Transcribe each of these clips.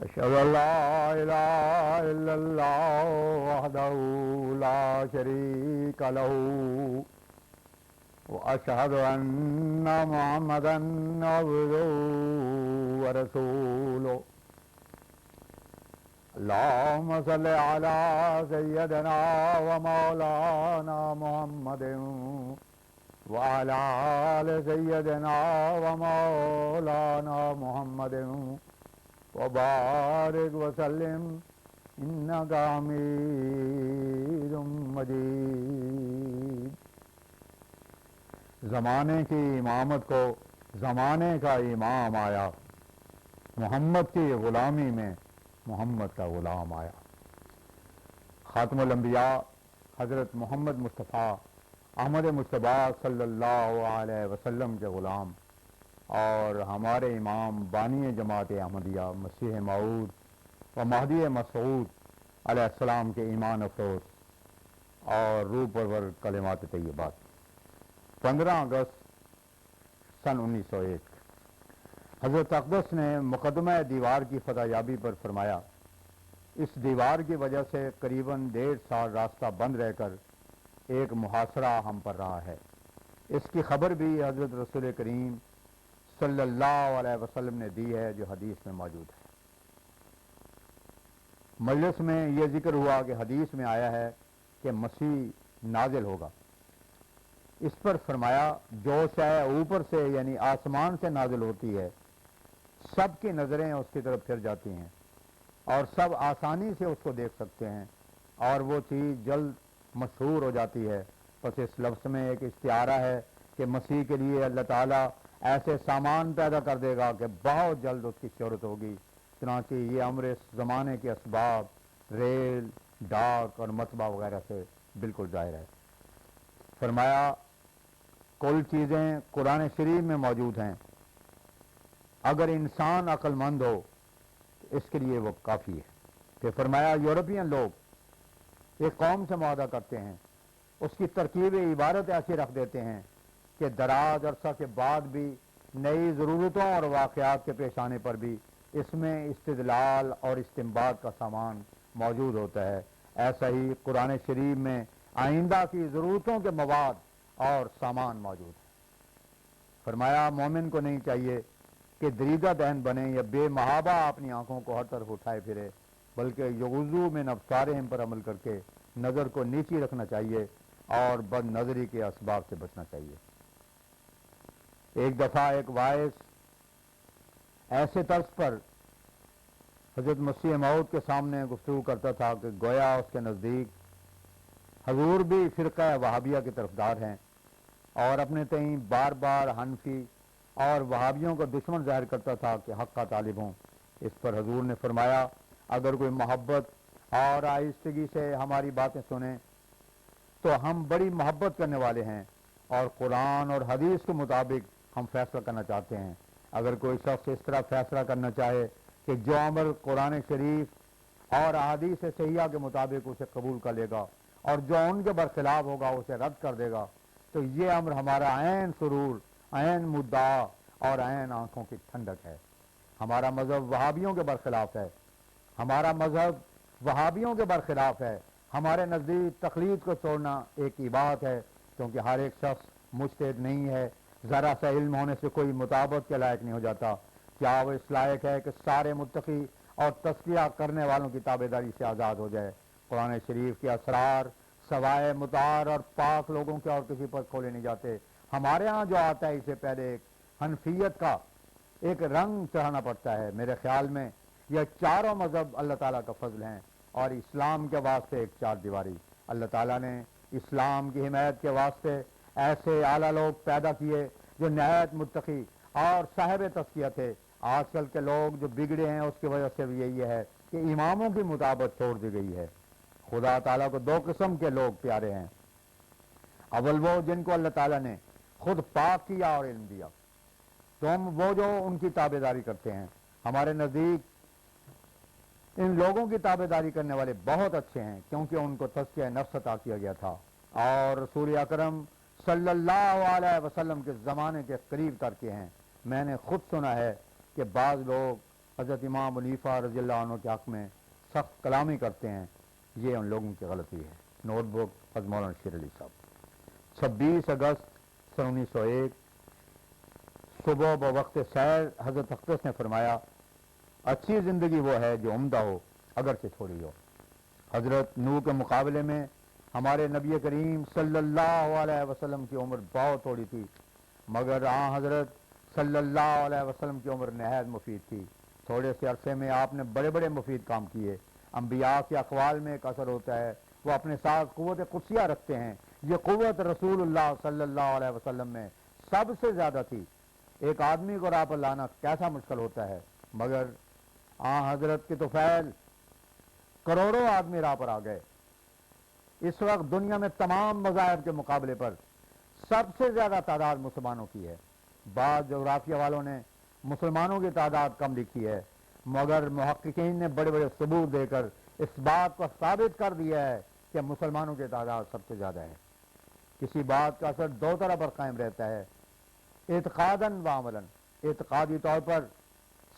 أشهد أن لا إله إلا الله وحده لا شريك له وأشهد أن محمدا عبده ورسوله اللهم صل على سيدنا ومولانا محمد وعلى آل سيدنا ومولانا محمد وبارك وسلم إنك حميد مجيد۔ زمانے کی امامت کو زمانے کا امام آیا، محمد کی غلامی میں محمد کا غلام آیا۔ خاتم الانبیاء حضرت محمد مصطفیٰ احمد مصطفیٰ صلی اللہ علیہ وسلم کے غلام اور ہمارے امام بانی جماعت احمدیہ مسیح موعود و مہدی مسعود علیہ السلام کے ایمان افروز اور روح پرور کلمات طیبات۔ 15 اگست سن 1901 حضرت اقدس نے مقدمہ دیوار کی فتح یابی پر فرمایا، اس دیوار کی وجہ سے قریباً 1.5 سال راستہ بند رہ کر ایک محاصرہ ہم پر رہا ہے۔ اس کی خبر بھی حضرت رسول کریم صلی اللہ علیہ وسلم نے دی ہے جو حدیث میں موجود ہے۔ مجلس میں یہ ذکر ہوا کہ حدیث میں آیا ہے کہ مسیح نازل ہوگا۔ اس پر فرمایا جو شے اوپر سے یعنی آسمان سے نازل ہوتی ہے سب کی نظریں اس کی طرف پھر جاتی ہیں اور سب آسانی سے اس کو دیکھ سکتے ہیں اور وہ چیز جلد مشہور ہو جاتی ہے۔ بس اس لفظ میں ایک استعارہ ہے کہ مسیح کے لیے اللہ تعالیٰ ایسے سامان پیدا کر دے گا کہ بہت جلد اس کی شہرت ہوگی۔ چنانچہ یہ امر اس زمانے کے اسباب ریل، ڈاک اور مطبع وغیرہ سے بالکل ظاہر ہے۔ فرمایا کل چیزیں قرآن شریف میں موجود ہیں، اگر انسان عقل مند ہو تو اس کے لیے وہ کافی ہے۔ کہ فرمایا یورپین لوگ ایک قوم سے معاہدہ کرتے ہیں، اس کی ترکیب عبارت ایسی رکھ دیتے ہیں کہ دراز عرصہ کے بعد بھی نئی ضرورتوں اور واقعات کے پیش آنے پر بھی اس میں استدلال اور استنباط کا سامان موجود ہوتا ہے۔ ایسا ہی قرآن شریف میں آئندہ کی ضرورتوں کے مواد اور سامان موجود ہے۔ فرمایا مومن کو نہیں چاہیے کہ دریدہ دہن بنے یا بے محابہ اپنی آنکھوں کو ہر طرف اٹھائے پھرے، بلکہ یغضوا من ابصارہم پر عمل کر کے نظر کو نیچی رکھنا چاہیے اور بد نظری کے اسباب سے بچنا چاہیے۔ ایک دفعہ ایک واعظ ایسے طرز پر حضرت مسیح موعود کے سامنے گفتگو کرتا تھا کہ گویا اس کے نزدیک حضور بھی فرقہ وہابیہ کی طرفدار ہیں اور اپنے تئیں بار بار حنفی اور وہابیوں کا دشمن ظاہر کرتا تھا کہ حق کا طالب ہوں۔ اس پر حضور نے فرمایا اگر کوئی محبت اور آہستگی سے ہماری باتیں سنیں تو ہم بڑی محبت کرنے والے ہیں اور قرآن اور حدیث کے مطابق ہم فیصلہ کرنا چاہتے ہیں۔ اگر کوئی شخص اس طرح فیصلہ کرنا چاہے کہ جو عمل قرآن شریف اور احادیث صحیحہ کے مطابق اسے قبول کر لے گا اور جو ان کے برخلاف ہوگا اسے رد کر دے گا تو یہ امر ہمارا عین سرور، عین مدعا اور عین آنکھوں کی ٹھنڈک ہے۔ ہمارا مذہب وہابیوں کے برخلاف ہے، ہمارا مذہب وہابیوں کے برخلاف ہے۔ ہمارے نزدیک تقلید کو چھوڑنا ایک ہی بات ہے، کیونکہ ہر ایک شخص مجتہد نہیں ہے، ذرا سا علم ہونے سے کوئی مطابقت کے لائق نہیں ہو جاتا۔ کیا وہ اس لائق ہے کہ سارے متقی اور تزکیہ کرنے والوں کی تابعداری سے آزاد ہو جائے؟ قرآن شریف کے اسرار سوائے مطہر اور پاک لوگوں کے اور کسی پر کھولے نہیں جاتے۔ ہمارے ہاں جو آتا ہے اسے پہلے ایک حنفیت کا ایک رنگ چڑھانا پڑتا ہے۔ میرے خیال میں یہ چاروں مذہب اللہ تعالیٰ کا فضل ہیں اور اسلام کے واسطے ایک چار دیواری۔ اللہ تعالیٰ نے اسلام کی حمایت کے واسطے ایسے اعلیٰ لوگ پیدا کیے جو نہایت متقی اور صاحب تزکیہ تھے۔ آج کل کے لوگ جو بگڑے ہیں اس کی وجہ سے بھی یہی ہے کہ اماموں کی مطابقت چھوڑ دی گئی ہے۔ خدا تعالیٰ کو دو قسم کے لوگ پیارے ہیں، اول وہ جن کو اللہ تعالیٰ نے خود پاک کیا اور علم دیا، تم وہ جو ان کی تابعداری کرتے ہیں۔ ہمارے نزدیک ان لوگوں کی تابعداری کرنے والے بہت اچھے ہیں کیونکہ ان کو تزکیہ نفس عطا کیا گیا تھا اور رسول اکرم صلی اللہ علیہ وسلم کے زمانے کے قریب تر کے ہیں۔ میں نے خود سنا ہے کہ بعض لوگ حضرت امام حنیفہ رضی اللہ عنہ کے حق میں سخت کلامی کرتے ہیں، یہ ان لوگوں کی غلطی ہے۔ نوٹ بک از مولانا شیر علی صاحب۔ 26 اگست سن 1901 صبح بوقت سیر حضرت اقدس نے فرمایا، اچھی زندگی وہ ہے جو عمدہ ہو اگرچہ تھوڑی ہو۔ حضرت نوح کے مقابلے میں ہمارے نبی کریم صلی اللہ علیہ وسلم کی عمر بہت تھوڑی تھی، مگر حضرت صلی اللہ علیہ وسلم کی عمر نہایت مفید تھی۔ تھوڑے سے عرصے میں آپ نے بڑے بڑے مفید کام کیے۔ انبیاء کے اقوال میں ایک اثر ہوتا ہے، وہ اپنے ساتھ قوت قدسیہ رکھتے ہیں، یہ قوت رسول اللہ صلی اللہ علیہ وسلم میں سب سے زیادہ تھی۔ ایک آدمی کو راہ پر لانا کیسا مشکل ہوتا ہے، مگر حضرت کے تو فیل کروڑوں آدمی راہ پر آ گئے۔ اس وقت دنیا میں تمام مذاہب کے مقابلے پر سب سے زیادہ تعداد مسلمانوں کی ہے۔ بعض جغرافیہ والوں نے مسلمانوں کی تعداد کم لکھی ہے، مگر محققین نے بڑے بڑے ثبوت دے کر اس بات کو ثابت کر دیا ہے کہ مسلمانوں کی تعداد سب سے زیادہ ہے۔ کسی بات کا اثر دو طرح پر قائم رہتا ہے، اعتقاداً و عملاً۔ اعتقادی طور پر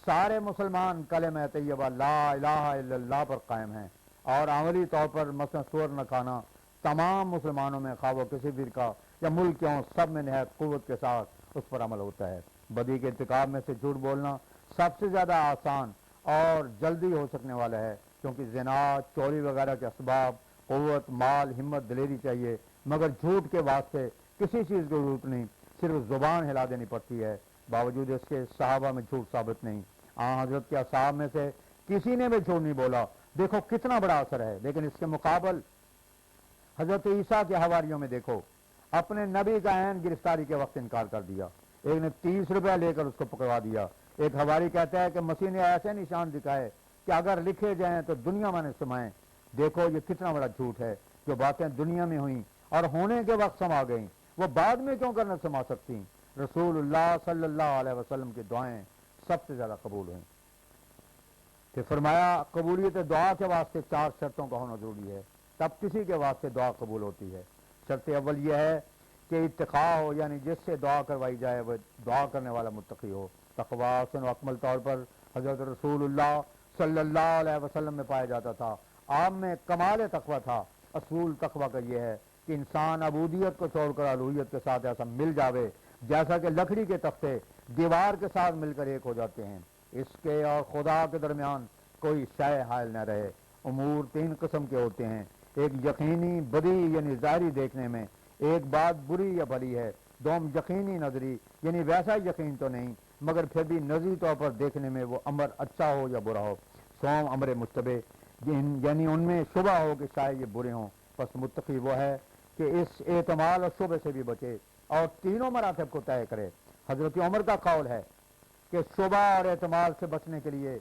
سارے مسلمان کلمہ طیبہ لا الہ الا اللہ پر قائم ہیں، اور عملی طور پر مثلا سور نہ کھانا تمام مسلمانوں میں خواہ وہ کسی فرقہ یا ملک کے ہوں سب میں نہایت قوت کے ساتھ اس پر عمل ہوتا ہے۔ بدی کے ارتکاب میں سے جھوٹ بولنا سب سے زیادہ آسان اور جلدی ہو سکنے والا ہے، کیونکہ زنا چوری وغیرہ کے اسباب قوت مال ہمت دلیری چاہیے، مگر جھوٹ کے واسطے کسی چیز کی ضرورت نہیں، صرف زبان ہلا دینی پڑتی ہے۔ باوجود اس کے صحابہ میں جھوٹ ثابت نہیں، حضرت کے اصحاب میں سے کسی نے بھی جھوٹ نہیں بولا، دیکھو کتنا بڑا اثر ہے۔ لیکن اس کے مقابل حضرت عیسیٰ کے حواریوں میں دیکھو، اپنے نبی کا عین گرفتاری کے وقت انکار کر دیا، ایک نے 30 روپیہ لے کر اس کو پکڑوا دیا۔ ایک حواری کہتا ہے کہ مسیح نے ایسے نشان دکھائے کہ اگر لکھے جائیں تو دنیا میں نے سمائیں۔ دیکھو یہ کتنا بڑا جھوٹ ہے، جو باتیں دنیا میں ہوئیں اور ہونے کے وقت سما گئیں وہ بعد میں کیوں کرنا سما سکتی؟ رسول اللہ صلی اللہ علیہ وسلم کی دعائیں سب سے زیادہ قبول ہوئیں۔ پھر فرمایا قبولیت دعا کے واسطے 4 شرطوں کا ہونا ضروری ہے، تب کسی کے واسطے دعا قبول ہوتی ہے۔ شرط اول یہ ہے کہ اتقا ہو، یعنی جس سے دعا کروائی جائے وہ دعا کرنے والا متقی ہو۔ تقوی حسن و اکمل طور پر حضرت رسول اللہ صلی اللہ علیہ وسلم میں پایا جاتا تھا۔ آپ میں کمال تقوی تھا۔ اصول تقوی کا یہ ہے کہ انسان عبودیت کو چھوڑ کر الوہیت کے ساتھ ایسا مل جاوے جیسا کہ لکڑی کے تختے دیوار کے ساتھ مل کر ایک ہو جاتے ہیں، اس کے اور خدا کے درمیان کوئی شے حائل نہ رہے۔ امور 3 قسم کے ہوتے ہیں، ایک یقینی بدی یعنی ظاہری دیکھنے میں، ایک بات بری یا بھلی ہے، دوم یقینی نظری یعنی ویسا یقین تو نہیں مگر پھر بھی نظری طور پر دیکھنے میں وہ امر اچھا ہو یا برا ہو، سوم امر مشتبہ یعنی ان میں شبہ ہو کہ شاید یہ برے ہوں۔ پس متقی وہ ہے کہ اس احتمال اور شبہ سے بھی بچے اور تینوں مراتب کو طے کرے۔ حضرت عمر کا قول ہے کہ شبہ اور احتمال سے بچنے کے لیے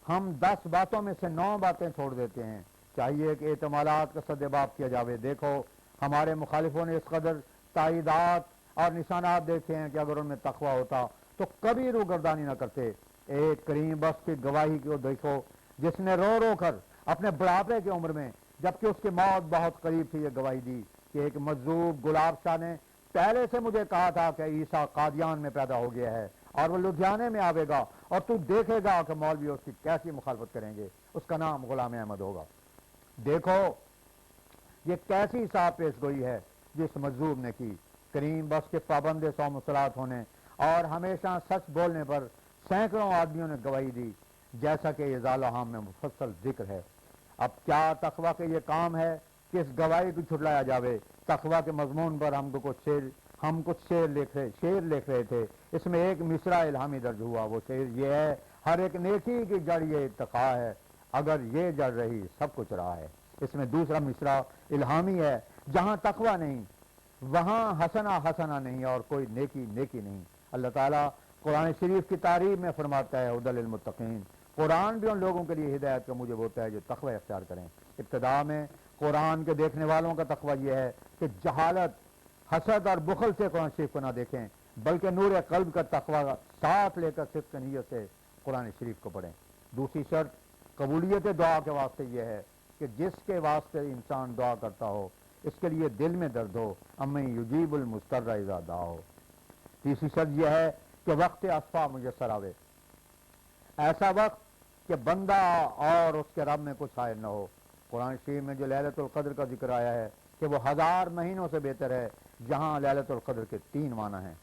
ہم 10 باتوں میں سے 9 باتیں چھوڑ دیتے ہیں، چاہیے کہ احتمالات کا سدباب کیا جاوے۔ دیکھو ہمارے مخالفوں نے اس قدر تائیدات اور نشانات دیکھے ہیں کہ اگر ان میں تقوی ہوتا تو کبھی روگردانی نہ کرتے۔ ایک کریم بخش کی گواہی کو دیکھو جس نے رو رو کر اپنے بڑھاپے کی عمر میں جبکہ اس کی موت بہت قریب تھی یہ گواہی دی کہ ایک مجذوب گلاب شاہ نے پہلے سے مجھے کہا تھا کہ عیسیٰ قادیان میں پیدا ہو گیا ہے اور وہ لدھیانے میں آوے گا اور تو دیکھے گا کہ مولوی اس کی کیسی مخالفت کریں گے، اس کا نام غلام احمد ہوگا۔ دیکھو یہ کیسی صاحب پیش گوئی ہے جس مجذوب نے کی۔ کریم بخش کے پابند صوم و صلات ہونے اور ہمیشہ سچ بولنے پر سینکڑوں آدمیوں نے گواہی دی، جیسا کہ اظہار حام میں مفصل ذکر ہے۔ اب کیا تقوی کے یہ کام ہے کہ اس گواہی کو چھٹلایا جاوے؟ تقوی کے مضمون پر ہم کچھ شعر لکھ رہے تھے، اس میں ایک مصرع الہامی درج ہوا۔ وہ شعر یہ ہے، ہر ایک نیکی کی جڑ یہ اتقا ہے، اگر یہ جڑ رہی سب کچھ رہا ہے۔ اس میں دوسرا مصرع الہامی ہے، جہاں تقوی نہیں وہاں حسنہ نہیں اور کوئی نیکی نہیں۔ اللہ تعالیٰ قرآن شریف کی تعریف میں فرماتا ہے ہدی للمتقین، قرآن بھی ان لوگوں کے لیے ہدایت کا موجب ہوتا ہے جو تقوی اختیار کریں۔ ابتدا میں قرآن کے دیکھنے والوں کا تقوی یہ ہے کہ جہالت حسد اور بخل سے قرآن شریف کو نہ دیکھیں، بلکہ نور قلب کا تقوی ساتھ لے کر صدق نیت سے قرآن شریف کو پڑھیں۔ دوسری شرط قبولیت دعا کے واسطے یہ ہے کہ جس کے واسطے انسان دعا کرتا ہو اس کے لیے دل میں درد ہو، امن یجیب المضطر اذا دعا ہو۔ تیسری شرط یہ ہے کہ وقت اسفا میسر آوے۔ ایسا وقت کہ بندہ اور اس کے رب میں کچھ حائل نہ ہو۔ قرآن شریف میں جو لیلۃ القدر کا ذکر آیا ہے کہ وہ 1000 مہینوں سے بہتر ہے، جہاں لیلۃ القدر کے 3 معنی ہیں۔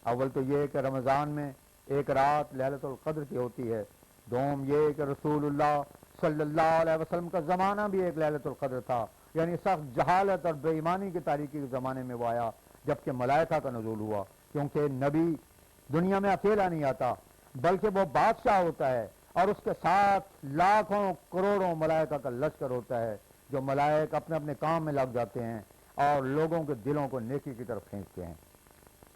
اول تو یہ کہ رمضان میں ایک رات لیلۃ القدر کی ہوتی ہے، دوم یہ کہ رسول اللہ صلی اللہ علیہ وسلم کا زمانہ بھی ایک لیلۃ القدر تھا، یعنی سخت جہالت اور بے ایمانی کی تاریکی کے زمانے میں وہ آیا جبکہ ملائکہ کا نزول ہوا، کیونکہ نبی دنیا میں اکیلا نہیں آتا بلکہ وہ بادشاہ ہوتا ہے اور اس کے ساتھ لاکھوں کروڑوں ملائکہ کا لشکر ہوتا ہے، جو ملائک اپنے اپنے کام میں لگ جاتے ہیں اور لوگوں کے دلوں کو نیکی کی طرف کھینچتے ہیں۔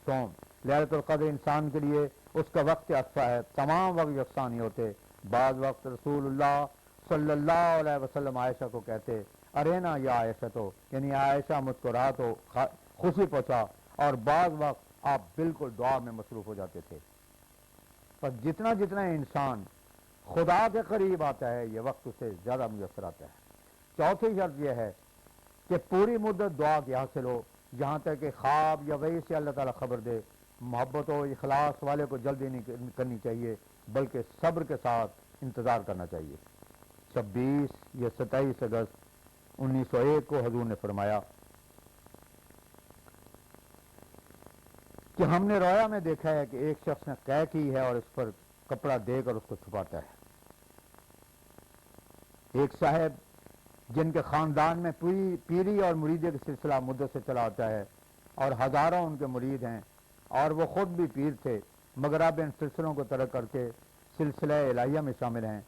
سوم لیلۃ القدر انسان کے لیے اس کا وقت اقصا ہے، تمام وقت یکساں نہیں ہوتے۔ بعض وقت رسول اللہ صلی اللہ علیہ وسلم عائشہ کو کہتے، ارینا یا عائشہ تو، یعنی عائشہ مجھ کو رات ہو خوشی پہنچا، اور بعض وقت آپ بالکل دعا میں مصروف ہو جاتے تھے۔ پر جتنا جتنا انسان خدا کے قریب آتا ہے یہ وقت اسے زیادہ میسر آتا ہے۔ چوتھی شرط یہ ہے کہ پوری مدت دعا کی حاصل ہو، جہاں تک کہ خواب یا وحی سے اللہ تعالیٰ خبر دے۔ محبت و اخلاص والے کو جلدی نہیں کرنی چاہیے بلکہ صبر کے ساتھ انتظار کرنا چاہیے۔ 26 یا 27 اگست 1901 کو حضور نے فرمایا کہ ہم نے رویا میں دیکھا ہے کہ ایک شخص نے قے کی ہے اور اس پر کپڑا دے کر اس کو چھپاتا ہے۔ ایک صاحب جن کے خاندان میں پیری اور مریدی کا سلسلہ مدت سے چلا آتا ہے اور ہزاروں ان کے مرید ہیں، اور وہ خود بھی پیر تھے مگر اب ان سلسلوں کو ترک کر کے سلسلہ الہیہ میں شامل ہیں،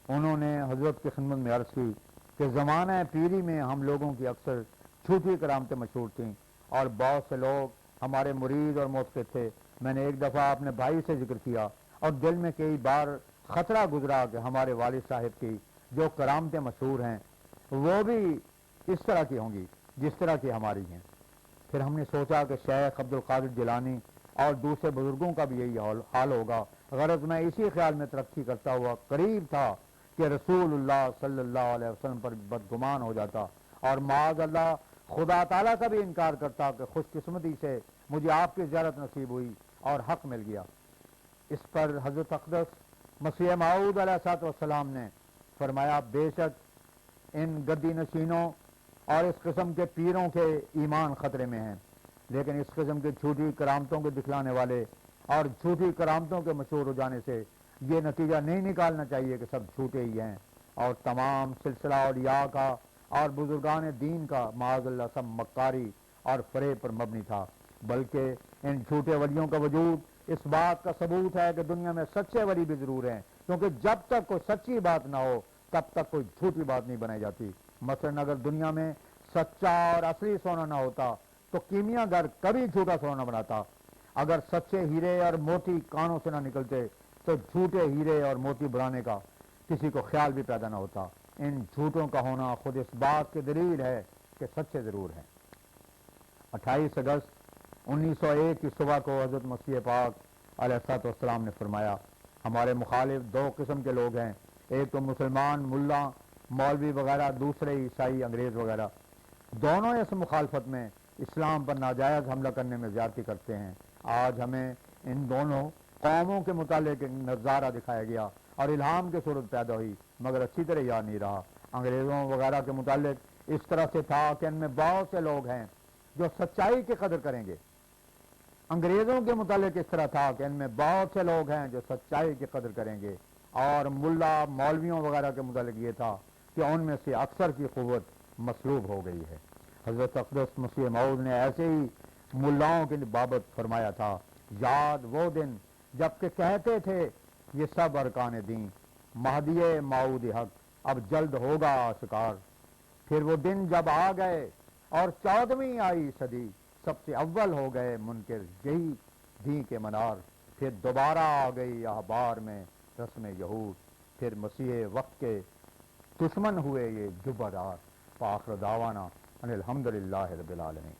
انہوں نے حضرت کی خدمت میں عرض کی کہ زمانہ پیری میں ہم لوگوں کی اکثر جھوٹی کرامتیں مشہور تھیں اور بہت سے لوگ ہمارے مرید اور موثق تھے۔ میں نے ایک دفعہ اپنے بھائی سے ذکر کیا اور دل میں کئی بار خطرہ گزرا کہ ہمارے والد صاحب کی جو کرامتیں مشہور ہیں وہ بھی اس طرح کی ہوں گی جس طرح کی ہماری ہیں۔ پھر ہم نے سوچا کہ شیخ عبد القادر جیلانی اور دوسرے بزرگوں کا بھی یہی حال ہوگا۔ غرض میں اسی خیال میں ترقی کرتا ہوا قریب تھا کہ رسول اللہ صلی اللہ علیہ وسلم پر بدگمان ہو جاتا اور معاذ اللہ خدا تعالیٰ کا بھی انکار کرتا کہ خوش قسمتی سے مجھے آپ کی زیارت نصیب ہوئی اور حق مل گیا۔ اس پر حضرت اقدس مسیح موعود علیہ السلام نے فرمایا، بے شک ان گدی نشینوں اور اس قسم کے پیروں کے ایمان خطرے میں ہیں، لیکن اس قسم کے جھوٹی کرامتوں کو دکھلانے والے اور جھوٹی کرامتوں کے مشہور ہو جانے سے یہ نتیجہ نہیں نکالنا چاہیے کہ سب جھوٹے ہی ہیں، اور تمام سلسلہ اولیاء کا اور بزرگان دین کا معاذ اللہ سب مکاری اور فریب پر مبنی تھا، بلکہ ان جھوٹے ولیوں کا وجود اس بات کا ثبوت ہے کہ دنیا میں سچے ولی بھی ضرور ہیں، کیونکہ جب تک کوئی سچی بات نہ ہو تب تک کوئی جھوٹی بات نہیں بنائی جاتی۔ مثلا اگر دنیا میں سچا اور اصلی سونا نہ ہوتا تو کیمیا گر کبھی جھوٹا سونا بناتا، اگر سچے ہیرے اور موتی کانوں سے نہ نکلتے تو جھوٹے ہیرے اور موتی بنانے کا کسی کو خیال بھی پیدا نہ ہوتا۔ ان جھوٹوں کا ہونا خود اس بات کی دلیل ہے کہ سچے ضرور ہیں۔ 28 اگست 1901 کی صبح کو حضرت مسیح پاک علیہ السلام نے فرمایا، ہمارے مخالف 2 قسم کے لوگ ہیں، ایک تو مسلمان ملا مولوی وغیرہ، دوسرے عیسائی انگریز وغیرہ، دونوں اس مخالفت میں اسلام پر ناجائز حملہ کرنے میں زیادتی کرتے ہیں۔ آج ہمیں ان دونوں قوموں کے متعلق ایک نظارہ دکھایا گیا اور الہام کی صورت پیدا ہوئی، مگر اچھی طرح یاد نہیں رہا۔ انگریزوں وغیرہ کے متعلق اس طرح سے تھا کہ ان میں بہت سے لوگ ہیں جو سچائی کی قدر کریں گے۔ انگریزوں کے متعلق اس طرح تھا کہ ان میں بہت سے لوگ ہیں جو سچائی کی قدر کریں گے، اور ملا مولویوں وغیرہ کے متعلق یہ تھا کہ ان میں سے اکثر کی قوت مسلوب ہو گئی ہے۔ حضرت اقدس مسیح موعود نے ایسے ہی ملاؤں کی بابت فرمایا تھا، یاد وہ دن جب کہ کہتے تھے یہ سب ارکان دین، مہدی موعود حق اب جلد ہوگا آشکار۔ پھر وہ دن جب آ گئے اور 14ویں آئی صدی، سب سے اول ہو گئے منکر یہی دین کے منار، پھر دوبارہ آ گئی احبار میں رسم یہود، پھر مسیح وقت کے دشمن ہوئے یہ جبہ دار۔ فآخر دعوانا ان الحمدللہ رب العالمین۔